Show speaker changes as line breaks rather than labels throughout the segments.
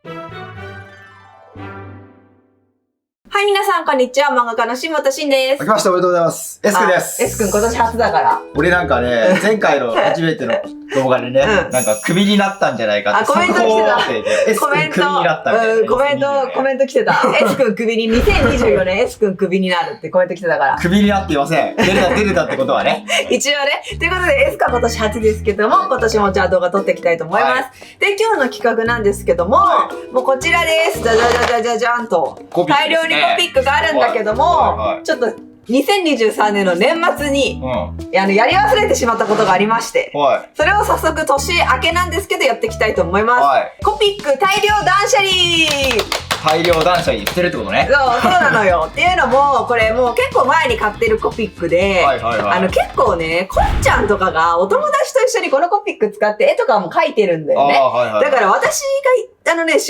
はい、皆さん、こんにちは。漫画家の下田慎です。
明けましておめでとうございます。S 君です。
S 君今年初だから。
俺なんかね、前回の初めての動画でね、なんかクビになったんじゃないかって。
コメント来てた。
S 君クビになったみたいな。
コメント来てた。S 君クビに、2024年 S 君クビになるってコメント来てたから。
クビになっていません。出てたってことはね。
一応ね。ということで S 君今年初ですけども、今年もじゃあ動画撮っていきたいと思います。で、今日の企画なんですけども、もうこちらです。じゃじゃんと。大量にコピックがあるんだけども、ちょっと2023年の年末に、やり忘れてしまったことがありまして、それを早速年明けなんですけどやっていきたいと思います。コピック大量断捨離。
大量断捨離してるってことね。
そうなのよ。っていうのも、これもう結構前に買ってるコピックで、結構ね、こっちゃんとかがお友達と一緒にこのコピック使って絵とかも描いてるんだよね。だから私が知らないうち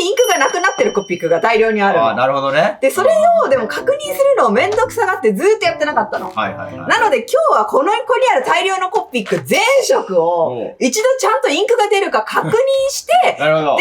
にインクがなくなってるコピックが大量にあるの。
なるほどね。
で、それをでも確認するのをめんどくさがってずーっとやってなかったの。なので今日はこの子にある大量のコピック全色を一度ちゃんとインクが出るか確認して、出ないものは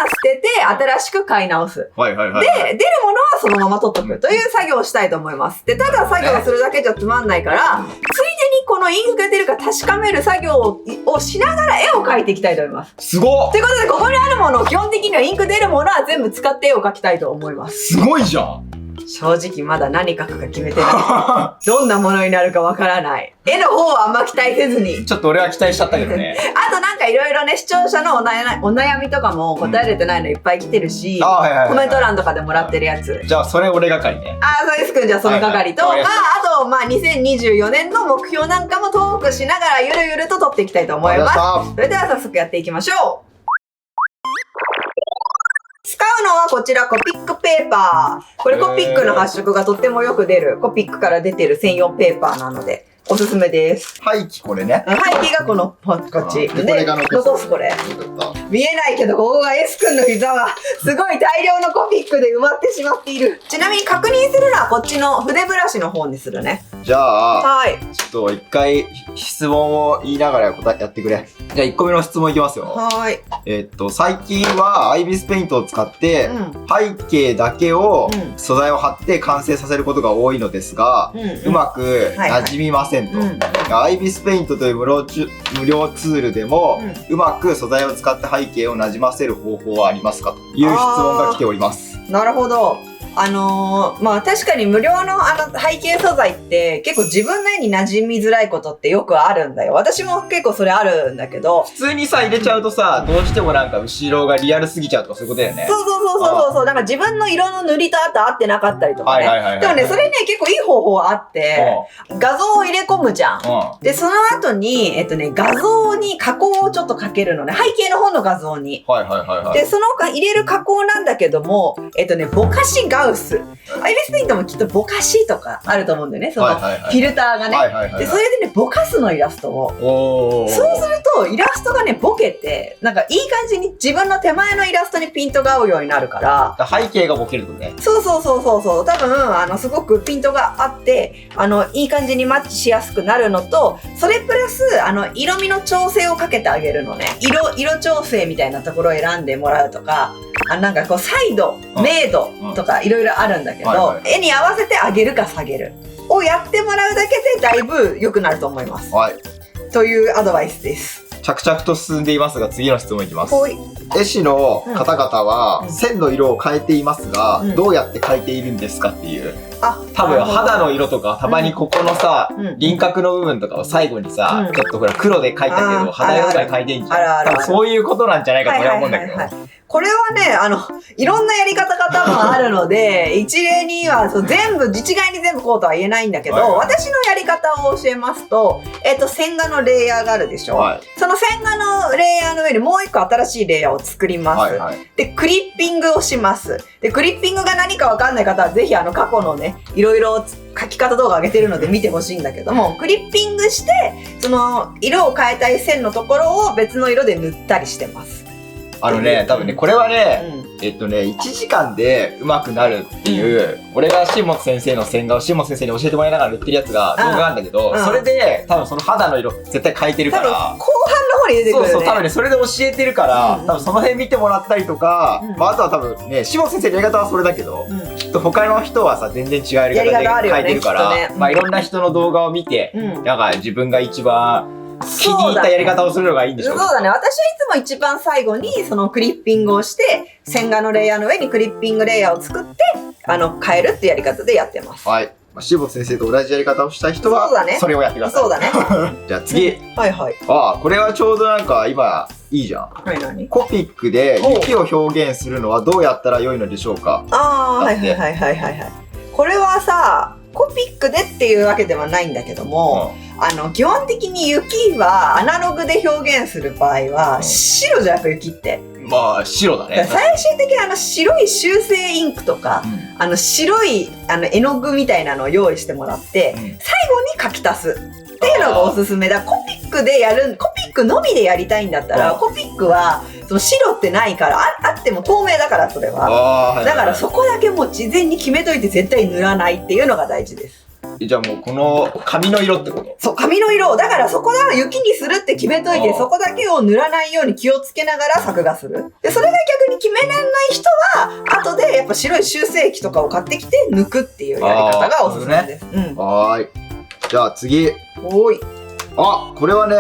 捨てて新しく買い直す。で、出るものはそのまま取っとくという作業をしたいと思います。で、ただ作業するだけじゃつまんないから、ついでにこのインクが出るか確かめる作業をしながら絵を描いていきたいと思います。
すごっ！
ということで、ここにあるもの、基本的にはインク出るものは全部使って絵を描きたいと思います。
すごいじゃん！
正直まだ何描くか決めてない。どんなものになるかわからない。絵の方はあんま期待せずに。
ちょっと俺は期待しちゃったけどね。
あとなんかいろいろね、視聴者のお悩みとかも答えれてないのいっぱい来てるし、コメント欄とかでもらってるやつ。
じゃあそれ俺係ね。
そうですくん、じゃあその係と、あと2024年の目標なんかもトークしながらゆるゆると撮っていきたいと思います。それでは早速やっていきましょう。使うのはこちらコピックペーパー。これコピックの発色がとってもよく出る、コピックから出てる専用ペーパーなので、おすすめです。
廃棄これね。
廃棄がこっち。
で、これが
残すこれ。見えないけど、ここが S 君の膝は、すごい大量のコピックで埋まってしまっている。ちなみに確認するのはこっちの筆ブラシの方にするね。
じゃあ、ちょっと一回質問を言いながらやってくれ。じゃあ1個目の質問いきますよ。最近はアイビスペイントを使って、背景だけを素材を貼って完成させることが多いのですが、うまく馴染みません。アイビスペイントという無料ツールでも、うまく素材を使って背景をなじませる方法はありますかという質問が来ております。
なるほど。確かに無料の背景素材って結構自分の絵に馴染みづらいことってよくあるんだよ。私も結構それあるんだけど。
普通にさ、入れちゃうとさ、どうしてもなんか後ろがリアルすぎちゃうとかそういうことだよね。
そう。なんか自分の色の塗りとあと合ってなかったりとかね。でもね、それね、結構いい方法あって、画像を入れ込むじゃん。で、その後に、画像に加工をちょっとかけるのね。背景の方の画像に。で、その入れる加工なんだけども、ぼかしガウス。アイビスペイントもきっとぼかしとかあると思うんだよね。そのフィルターがね。で、それでね、ぼかすのイラストを。そうすると、イラストがね、ボケて、なんかいい感じに自分の手前のイラストにピントが合うようになるから。
背景がボケるってことね。
そう。多分、すごくピントがあって、いい感じにマッチしやすくなるのと、それプラス、色味の調整をかけてあげるのね。色調整みたいなところを選んでもらうとか、なんかこう、彩度、明度とかいろいろあるんだけど、絵に合わせて上げるか下げるをやってもらうだけでだいぶ良くなると思います。というアドバイスです。
着々と進んでいますが、次の質問いきます。絵師の方々は線の色を変えていますが、どうやって変えているんですかっていう。多分肌の色とか、たまにここのさ、輪郭の部分とかを最後にさ、ちょっとほら黒で描いたけど、肌色が変えていいんじゃん。多分そういうことなんじゃないかと俺は思うんだけど。
これはね、いろんなやり方が多分あるので、一例には一概に全部こうとは言えないんだけど、私のやり方を教えますと、線画のレイヤーがあるでしょ。その線画のレイヤーの上にもう一個新しいレイヤーを作ります。で、クリッピングをします。で、クリッピングが何かわかんない方は、ぜひ過去のね、いろいろ描き方動画上げてるので見てほしいんだけども、クリッピングして、その色を変えたい線のところを別の色で塗ったりしてます。
多分ね、これはね、1時間で上手くなるっていう、俺が新本先生の線画を新本先生に教えてもらいながら塗ってるやつが動画なんだけど、それで多分その肌の色絶対変えてるから。
多分後半の方に出てくるね。
そうそう、多分ね、それで教えてるから、多分その辺見てもらったりとか、あとは多分ね、下先生のやり方はそれだけど、きっと他の人はさ、全然違うやり方で書いてるから、まあいろんな人の動画を見て、なんか自分が一番気に入ったやり方をするのがいいんでしょう。
そうだね。私はいつも一番最後にそのクリッピングをして、線画のレイヤーの上にクリッピングレイヤーを作って、変えるってやり方でやってます。
はい。柴田先生と同じやり方をした人は、それをやってください。
そうだね。
じゃあ次。
はいはい。
ああ、これはちょうどなんか今、いいじゃん。
何
コピックで雪を表現するのはどうやったら良いのでしょうか？
ああ、はいはいはいはいはい。これはさ、コピックでっていうわけではないんだけども、基本的に雪はアナログで表現する場合は、白じゃなく雪って。
まあ、白だね。
最終的に白い修正インクとか、白い絵の具みたいなのを用意してもらって、最後に書き足すっていうのがおすすめだ。コピックでコピックのみでやりたいんだったら、コピックはその白ってないから、あっても透明だからそれは。だからそこだけもう事前に決めといて絶対塗らないっていうのが大事です。
じゃあもうこの紙の色ってこと？
そう、紙の色。だからそこだ雪にするって決めといて、そこだけを塗らないように気をつけながら作画する。で、それが逆に決められない人は、後でやっぱ白い修正液とかを買ってきて抜くっていうやり方がおすすめです。
はーい。じゃあ次。
おい。
あ、これはね、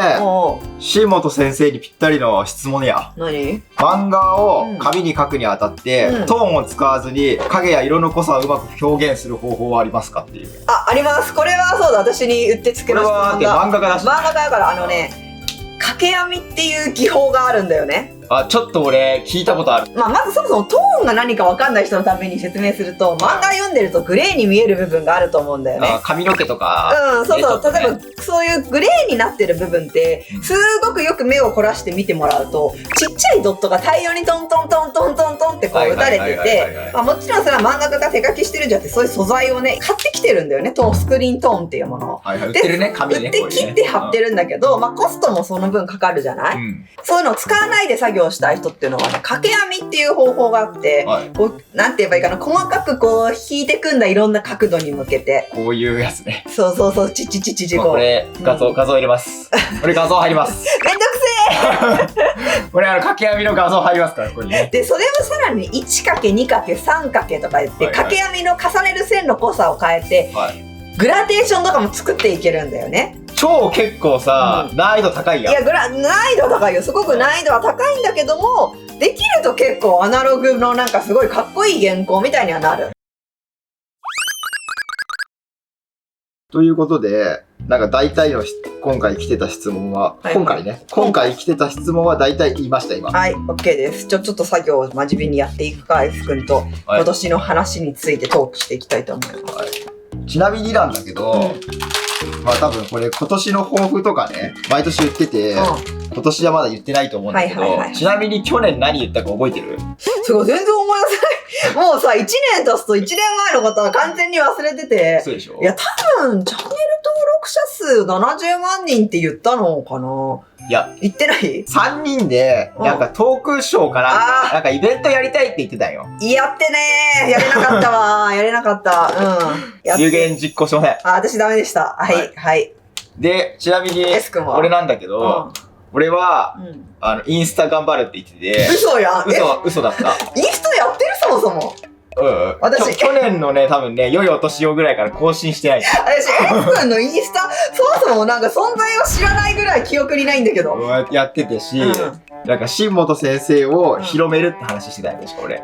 新本先生にぴったりの質問や。
何？
漫画を紙に描くにあたって、トーンを使わずに影や色の濃さをうまく表現する方法はありますかっていう。
あります。これはそうだ、私に言ってつけました。
これは漫画家だし。
漫画家だから掛け編みっていう技法があるんだよね。
ちょっと俺聞いたことある。
まずそもそもトーンが何か分かんない人のために説明すると、漫画読んでるとグレーに見える部分があると思うんだよね。
髪の毛とか。
そうそう。例えばそういうグレーになってる部分って、すごくよく目を凝らして見てもらうと、ちっちゃいドットが大量にトントントントントントンってこう打たれてて、もちろんそれは漫画家が手書きしてるんじゃなくて、そういう素材をね、買ってきてるんだよね。スクリーントーンっていうものを。
売ってるね、紙ね。
売って切って貼ってるんだけど、コストもその分かかるじゃない？そういうのを使わないで作業したい人っていうのはね、掛け編みっていう方法があって、なんて言えばいいかな、細かく引いてくんだ、いろんな角度に向けて。
こういうやつね。
そう、こ
れ、画像入れます。これ画像入ります。
めんどくせえ
これ掛け編みの画像入りますから、これね。
で、それをさらに 1×2×3× とか言って、掛け編みの重ねる線の濃さを変えて、グラデーションとかも作っていけるんだよね。
超結構さ、難易度高いやん。
いや、難易度高いよ。すごく難易度は高いんだけども、できると結構アナログのなんかすごいかっこいい原稿みたいにはなる。
ということで、なんか大体の今回来てた質問は、今回来てた質問は大体言いました、今。
はい、OK です。ちょっと作業を真面目にやっていくか、F 君と今年の話についてトークしていきたいと思います。
ちなみになんだけど、多分これ今年の抱負とかね、毎年言ってて、今年はまだ言ってないと思うんだけど、ちなみに去年何言ったか覚えてる？
すごい、全然思い出せない。もうさ、1年経つと1年前のことは完全に忘れてて。
そうでしょ？
いや、多分、チャンネル登録者数70万人って言ったのかな？
いや、
言ってない？
3 人で、なんかトークショーかなんかイベントやりたいって言ってたよ。
やってねー。やれなかったわー。やれなかった。
有言実行しません。
私ダメでした。はい。
で、ちなみに、俺なんだけど、俺は、インスタ頑張るって言ってて。
嘘やん。
嘘だった。
インスタやってるそもそも。
私去年のね、多分ね、良いお年をぐらいから更新してない。
私、F 君のインスタ、そもそもなんか存在を知らないぐらい記憶にないんだけど。
やっててし、なんか新本先生を広めるって話してたんでしょ、俺。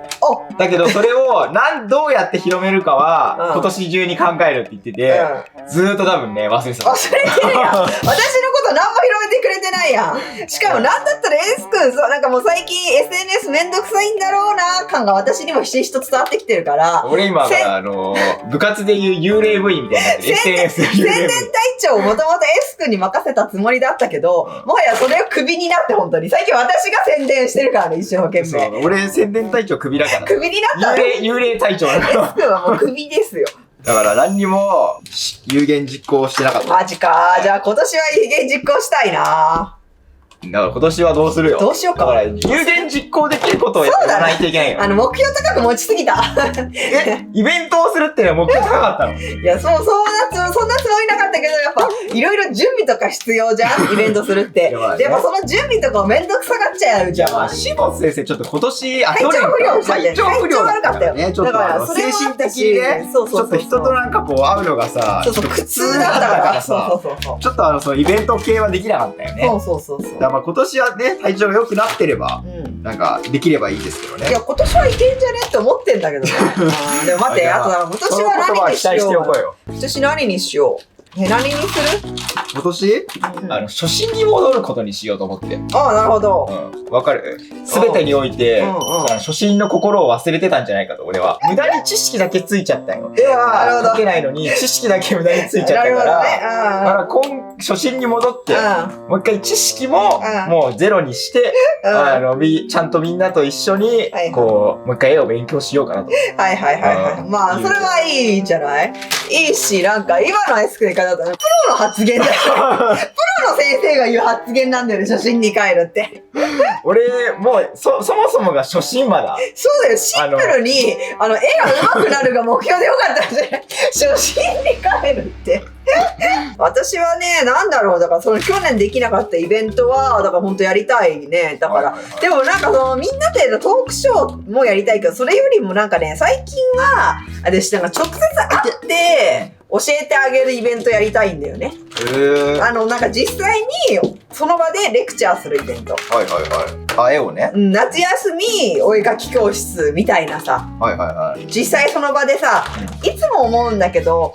だけどそれをどうやって広めるかは今年中に考えるって言ってて、ずーっと多分ね、忘れてた。
忘れてるやん。私のこと何も広めてくれてないやん。しかもなんだったらS 君、なんかもう最近 SNS めんどくさいんだろうな感が私にもひしひしと伝わってきてるから。
俺今から部活でいう幽霊部員みたいになってる。SNS
宣伝隊長をもともと S 君に任せたつもりだったけど、もはやそれをクビになって本当に。最近私が宣伝してるからね、一生懸命。
俺宣伝隊長クビだから。
クビになった。
幽霊隊長なの。
S 君はもうクビですよ。
だから何にも有言実行してなかった。
マジか。じゃあ今年は有言実行したいな。
だから今年はどうするよ。
どうしようか。
だから有言実行できることをやらないといけないよ。
目標高く持ちすぎた。
イベントをするっていうのは目標高かったの？
いや、そんなつもりなかったけど、やっぱ、いろいろ準備とか必要じゃんイベントするって。でもその準備とかめんどくさがっちゃうじゃん。
まあ、下津先生、ちょっと今年、
体調不良しちゃって。
体調不良
悪かったよ。
ね、ちょっと精神的にね、ちょっと人となんかこう会うのがさ、
苦痛だったからさ、
ちょっとそのイベント系はできなかったよね。
そう。
だからまあ今年はね、体調が良くなってれば、なんかできればいいですけどね。
いや、今年はいけんじゃねって思ってんだけどね。でも待って、あと今年は何にしよう。今年何にしよう。何にする？
今年初心に戻ることにしようと思って。
ああ、なるほど。
わかる？すべてにおいて、初心の心を忘れてたんじゃないかと、俺は。無駄に知識だけついちゃったよ。
なるほど。
書けないのに、知識だけ無駄についちゃったから、初心に戻って、もう一回知識も、もうゼロにして、ちゃんとみんなと一緒に、こう、もう一回絵を勉強しようかなと。
はい。まあ、それはいいんじゃない？いいし、なんか、今の作り方だとね、プロの発言だよ。プロの先生が言う発言なんだよね、初心に帰るって。
俺、もう、そもそもが初心まだ。
そうだよ、シンプルに、絵が上手くなるが目標でよかったんじゃない？初心に帰るって。私はね、なんだろう、だからその去年できなかったイベントは、だから本当やりたいね。だから、でもなんかみんなでのトークショーもやりたいけど、それよりもなんかね、最近は、私なんか直接会って、教えてあげるイベントやりたいんだよね。なんか実際に、その場でレクチャーするイベント。絵をね。夏休み、お絵描き教室みたいなさ。実際その場でさ、いつも思うんだけど、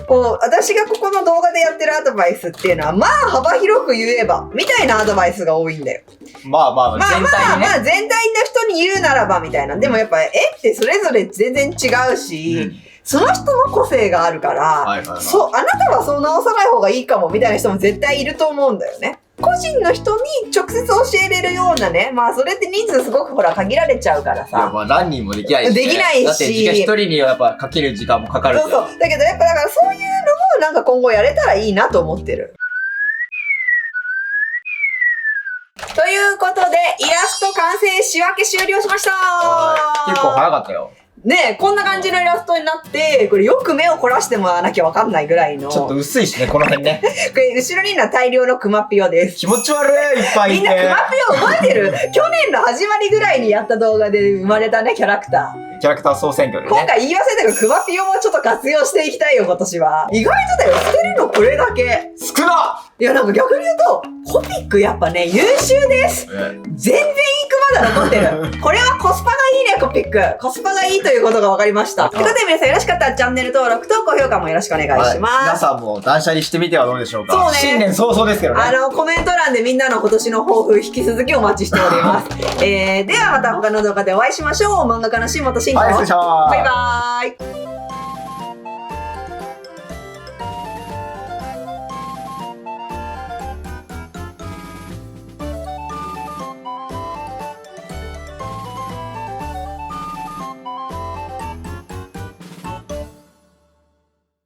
私がここの動画でやってるアドバイスっていうのは、まあ幅広く言えば、みたいなアドバイスが多いんだよ。
全体にね。
全体の人に言うならばみたいな。でもやっぱ絵ってそれぞれ全然違うし、その人の個性があるから、あなたはそう直さない方がいいかもみたいな人も絶対いると思うんだよね。個人の人に直接教えれるようなね、まあそれって人数すごくほら限られちゃうからさ。
何人もできないし、
できないし。
だって一人にやっぱかける時間もかかる。
そう。だけどやっぱだからそういうのもなんか今後やれたらいいなと思ってる。ということで、イラスト完成仕分け終了しました。
結構早かったよ。
ねえ、こんな感じのイラストになって、これよく目を凝らしてもらわなきゃわかんないぐらいの。
ちょっと薄いしね、この辺ね。
これ、後ろにいるのは大量のクマピオです。
気持ち悪い、いっぱいいて。
みんなクマピオ覚えてる？去年の始まりぐらいにやった動画で生まれたね、キャラクター。
キャラクター総選挙でね。
今回言い忘れたけど、クマピオもちょっと活用していきたいよ、今年は。意外とだよ、捨てるのこれだけ。
少な！
いや、なんか逆に言うと、コピックやっぱね、優秀です。全然インクまだ残ってる。これはコスパがいいね、コピック。コスパがいいということが分かりました。ということで皆さんよろしかったらチャンネル登録と高評価もよろしくお願いします。
皆さんも断捨離してみてはどうでしょうか。
そうね。
新年早々ですけどね。
コメント欄でみんなの今年の抱負引き続きお待ちしております。ではまた他の動画でお会いしましょう。漫画家の新本慎吾。
はい、失礼します。
バイバーイ。